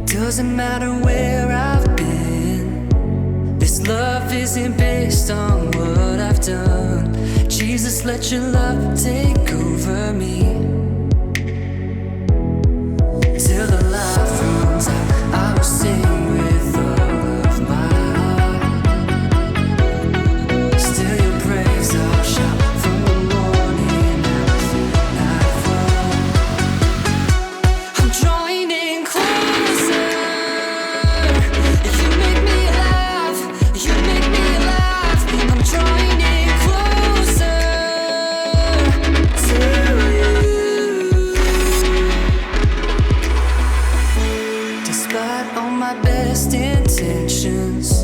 Doesn't matter where I've been. This love isn't based on what I've done. Jesus, let your love take over me. Till the life runs out, I will sing with all of my heart. Still your praise I'll shout from the morning after nightfall. I'm drawing in closer. Intentions,